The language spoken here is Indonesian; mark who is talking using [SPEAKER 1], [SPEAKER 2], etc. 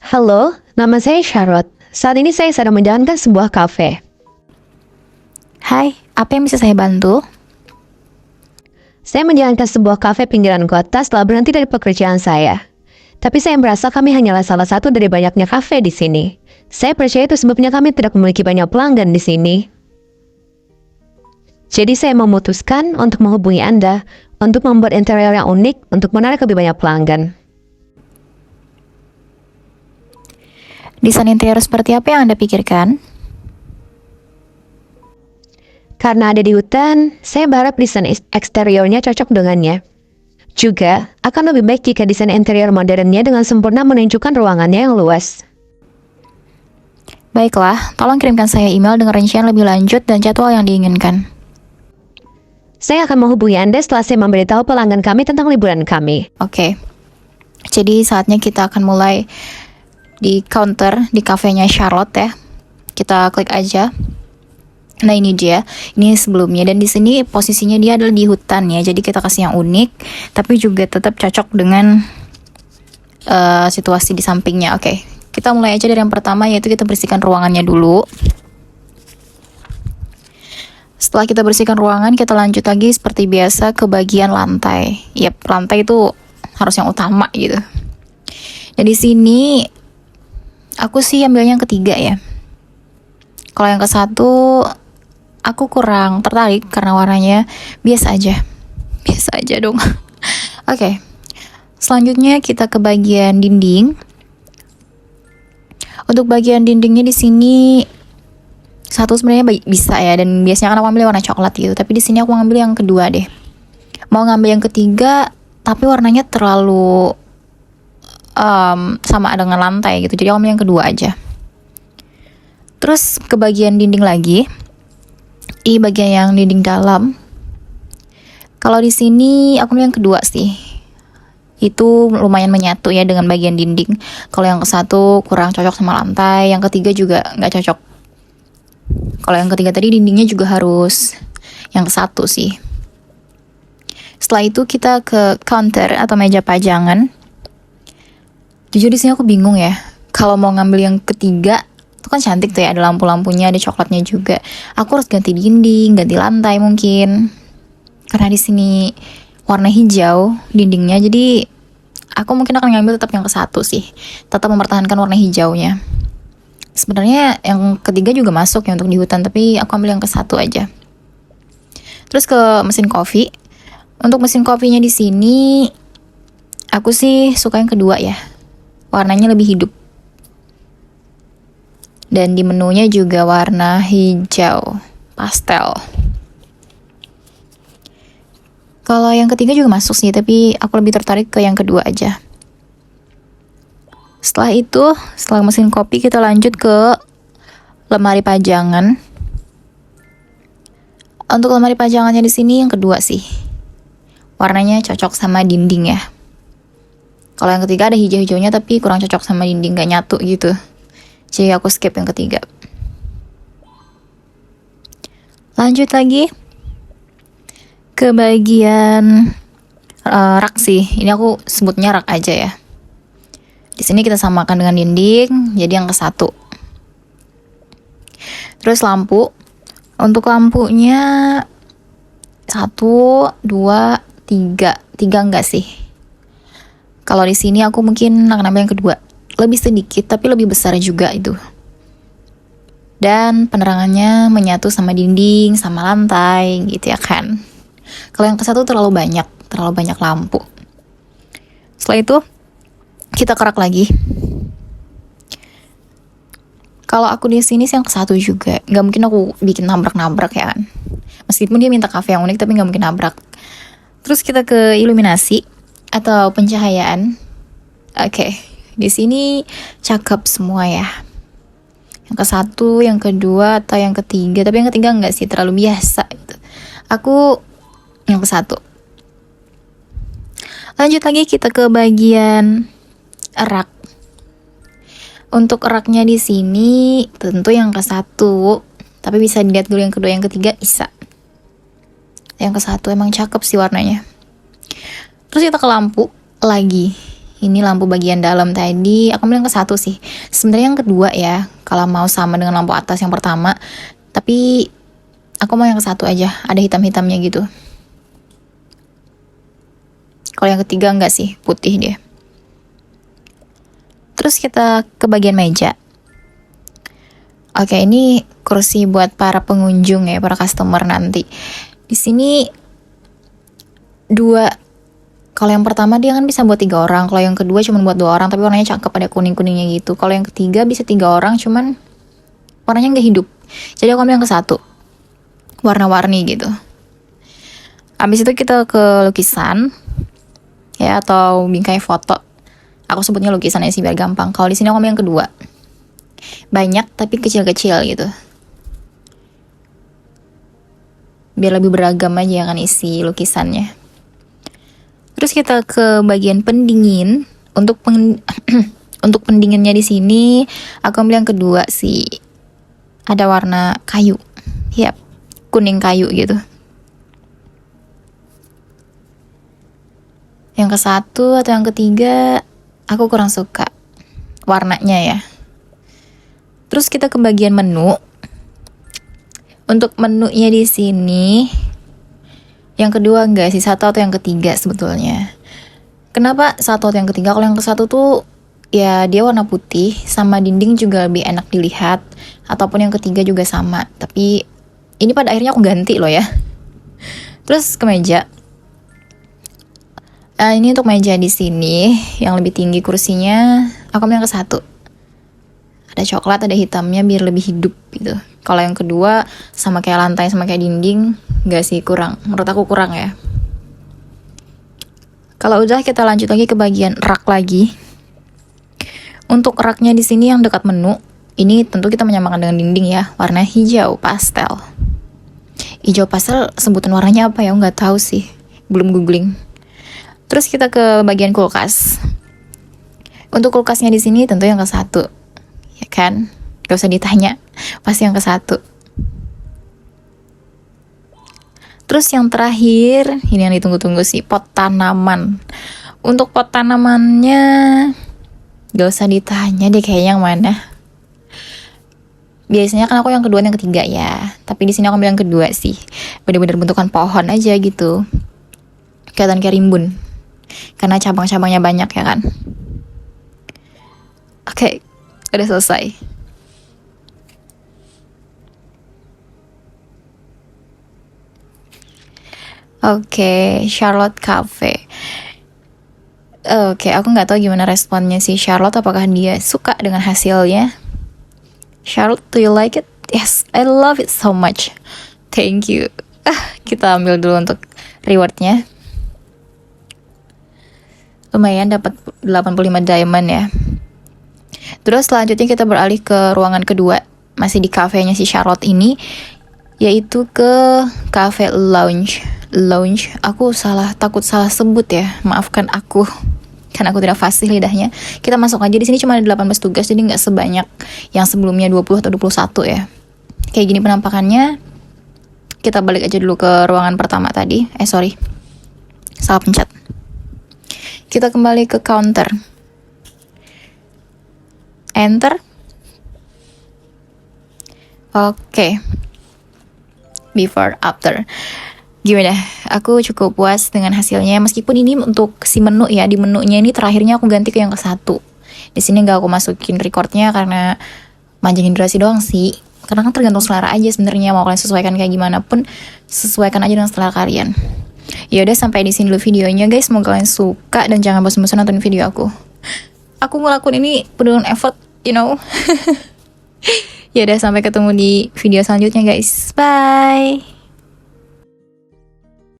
[SPEAKER 1] Halo, nama saya Charlotte. Saat ini saya sedang menjalankan sebuah kafe.
[SPEAKER 2] Hai, apa yang bisa saya bantu?
[SPEAKER 1] Saya menjalankan sebuah kafe pinggiran kota setelah berhenti dari pekerjaan saya. Tapi saya merasa kami hanyalah salah satu dari banyaknya kafe di sini. Saya percaya itu sebabnya kami tidak memiliki banyak pelanggan di sini. Jadi saya memutuskan untuk menghubungi Anda untuk membuat interior yang unik untuk menarik lebih banyak pelanggan.
[SPEAKER 2] Desain interior seperti apa yang Anda pikirkan?
[SPEAKER 1] Karena ada di hutan, saya berharap desain eksteriornya cocok dengannya. Juga, akan lebih baik jika desain interior modernnya dengan sempurna menunjukkan ruangannya yang luas.
[SPEAKER 2] Baiklah, tolong kirimkan saya email dengan rincian lebih lanjut dan jadwal yang diinginkan.
[SPEAKER 1] Saya akan menghubungi Anda setelah saya memberitahu pelanggan kami tentang liburan kami.
[SPEAKER 2] Oke, jadi saatnya kita akan mulai di counter di kafenya Charlotte ya. Kita klik aja. Nah ini dia, ini sebelumnya, dan di sini posisinya dia adalah di hutan ya. Jadi kita kasih yang unik, tapi juga tetap cocok dengan situasi di sampingnya. Oke, kita mulai aja dari yang pertama, yaitu kita bersihkan ruangannya dulu. Setelah kita bersihkan ruangan, kita lanjut lagi seperti biasa ke bagian lantai. Yap, lantai itu harus yang utama gitu. Dan di sini aku sih ambilnya yang ketiga ya. Kalau yang ke satu aku kurang tertarik karena warnanya biasa aja. Biasa aja dong. Oke. Selanjutnya kita ke bagian dinding. Untuk bagian dindingnya di sini satu sebenarnya bisa ya, dan biasanya kan aku ambil warna coklat gitu, tapi di sini aku ngambil yang kedua deh. Mau ngambil yang ketiga tapi warnanya terlalu sama dengan lantai gitu, jadi aku ambil yang kedua aja. Terus ke bagian dinding lagi, di bagian yang dinding dalam. Kalau di sini aku ambil yang kedua sih, itu lumayan menyatu ya dengan bagian dinding. Kalau yang ke satu kurang cocok sama lantai, yang ketiga juga nggak cocok. Kalau yang ketiga tadi dindingnya juga harus yang ke satu sih. Setelah itu kita ke counter atau meja pajangan. Jujur di sini aku bingung ya. Kalau mau ngambil yang ketiga, itu kan cantik tuh ya, ada lampu-lampunya, ada coklatnya juga. Aku harus ganti dinding, ganti lantai mungkin. Karena di sini warna hijau dindingnya, jadi aku mungkin akan ngambil tetap yang ke satu sih. Tetap mempertahankan warna hijaunya. Sebenarnya yang ketiga juga masuk ya untuk di hutan, tapi aku ambil yang ke satu aja. Terus ke mesin kopi. Untuk mesin kopinya di sini, aku sih suka yang kedua ya. Warnanya lebih hidup. Dan di menunya juga warna hijau pastel. Kalau yang ketiga juga masuk sih, tapi aku lebih tertarik ke yang kedua aja. Setelah itu, setelah mesin kopi, kita lanjut ke lemari pajangan. Untuk lemari pajangannya di sini yang kedua sih. Warnanya cocok sama dinding ya. Kalau yang ketiga ada hijau-hijaunya tapi kurang cocok sama dinding, gak nyatu gitu. Jadi aku skip yang ketiga. Lanjut lagi ke bagian rak sih. Ini aku sebutnya rak aja ya. Di sini kita samakan dengan dinding, jadi yang ke satu. Terus lampu. Untuk lampunya 1, 2, 3. 3 enggak sih. Kalau di sini aku mungkin akan ambil yang kedua. Lebih sedikit tapi lebih besar juga itu. Dan penerangannya menyatu sama dinding, sama lantai gitu ya kan. Kalau yang ke satu terlalu banyak lampu. Setelah itu kita kerak lagi. Kalau aku di sini sih yang ke satu juga. Gak mungkin aku bikin nabrak-nabrak ya kan. Meskipun dia minta kafe yang unik, tapi gak mungkin nabrak. Terus kita ke iluminasi atau pencahayaan. Oke, di sini cakep semua ya. Yang ke satu, yang kedua, atau yang ketiga. Tapi yang ketiga enggak sih, terlalu biasa gitu. Aku yang ke satu. Lanjut lagi kita ke bagian rak. Untuk raknya di sini tentu yang ke satu, tapi bisa dilihat dulu yang kedua, yang ketiga bisa. Yang ke satu emang cakep sih warnanya. Terus kita ke lampu lagi. Ini lampu bagian dalam tadi aku ambil yang ke satu sih. Sebenarnya yang kedua ya, kalau mau sama dengan lampu atas yang pertama. Tapi aku mau yang ke satu aja, ada hitam-hitamnya gitu. Kalau yang ketiga enggak sih, putih dia. Terus kita ke bagian meja. Oke, ini kursi buat para pengunjung ya, para customer nanti. Di sini dua. Kalau yang pertama dia kan bisa buat 3 orang, kalau yang kedua cuma buat 2 orang, tapi warnanya cakep, ada kuning-kuningnya gitu. Kalau yang ketiga bisa 3 orang, cuman warnanya nggak hidup. Jadi aku ambil yang ke satu, warna-warni gitu. Abis itu kita ke lukisan, ya atau bingkai foto. Aku sebutnya lukisan ya sih biar gampang. Kalau di sini aku ambil yang kedua, banyak tapi kecil-kecil gitu. Biar lebih beragam aja kan isi lukisannya. Terus kita ke bagian pendingin. Untuk untuk pendinginnya di sini aku ambil yang kedua sih. Ada warna kayu. Yap, kuning kayu gitu. Yang ke satu atau yang ketiga aku kurang suka warnanya ya. Terus kita ke bagian menu. Untuk menunya di sini yang kedua enggak sih, satu atau yang ketiga sebetulnya. Kenapa satu atau yang ketiga? Kalau yang ke satu tuh ya dia warna putih, sama dinding juga lebih enak dilihat. Ataupun yang ketiga juga sama. Tapi ini pada akhirnya aku ganti loh ya. Terus ke meja. Ini untuk meja di sini yang lebih tinggi kursinya, aku ambil yang ke satu. Ada coklat, ada hitamnya biar lebih hidup gitu. Kalau yang kedua sama kayak lantai, sama kayak dinding, nggak sih, kurang. Menurut aku kurang ya. Kalau udah kita lanjut lagi ke bagian rak lagi. Untuk raknya di sini yang dekat menu, ini tentu kita menyamakan dengan dinding ya, warna hijau pastel. Hijau pastel sebutan warnanya apa ya? Nggak tahu sih, belum googling. Terus kita ke bagian kulkas. Untuk kulkasnya di sini tentu yang ke satu, ya kan? Gak usah ditanya, pasti yang ke satu. Terus yang terakhir, ini yang ditunggu-tunggu sih, pot tanaman. Untuk pot tanamannya, gak usah ditanya deh kayaknya yang mana. Biasanya kan aku yang kedua dan yang ketiga ya, tapi di sini aku ambil yang kedua sih. Bener-bener bentukan pohon aja gitu. Kelihatan kayak rimbun, karena cabang-cabangnya banyak ya kan. Oke, udah selesai. Oke, Charlotte Cafe. Oke, aku nggak tahu gimana responnya si Charlotte. Apakah dia suka dengan hasilnya? Charlotte, do you like it? Yes, I love it so much. Thank you. Kita ambil dulu untuk rewardnya. Lumayan dapat 85 diamond ya. Terus selanjutnya kita beralih ke ruangan kedua, masih di kafenya si Charlotte ini, yaitu ke cafe lounge. Aku takut salah sebut ya, maafkan aku, karena aku tidak fasih lidahnya. Kita masuk aja. Di sini cuma ada 18 tugas, jadi nggak sebanyak yang sebelumnya 20 atau 21 ya. Kayak gini penampakannya. Kita balik aja dulu ke ruangan pertama tadi. Salah pencet. Kita kembali ke counter. Enter. Oke. Before, after. Gimana? Aku cukup puas dengan hasilnya. Meskipun ini untuk si menu ya, di menunya ini terakhirnya aku ganti ke yang ke satu. Di sini nggak aku masukin recordnya karena manjangin durasi doang sih. Karena kan tergantung selera aja sebenarnya, mau kalian sesuaikan kayak gimana pun, sesuaikan aja dengan selera kalian. Ya udah, sampai di sini dulu videonya guys. Semoga kalian suka dan jangan bosan-bosan nonton video aku. Aku ngelakuin ini penuh dengan effort, you know. Ya udah, sampai ketemu di video selanjutnya guys. Bye.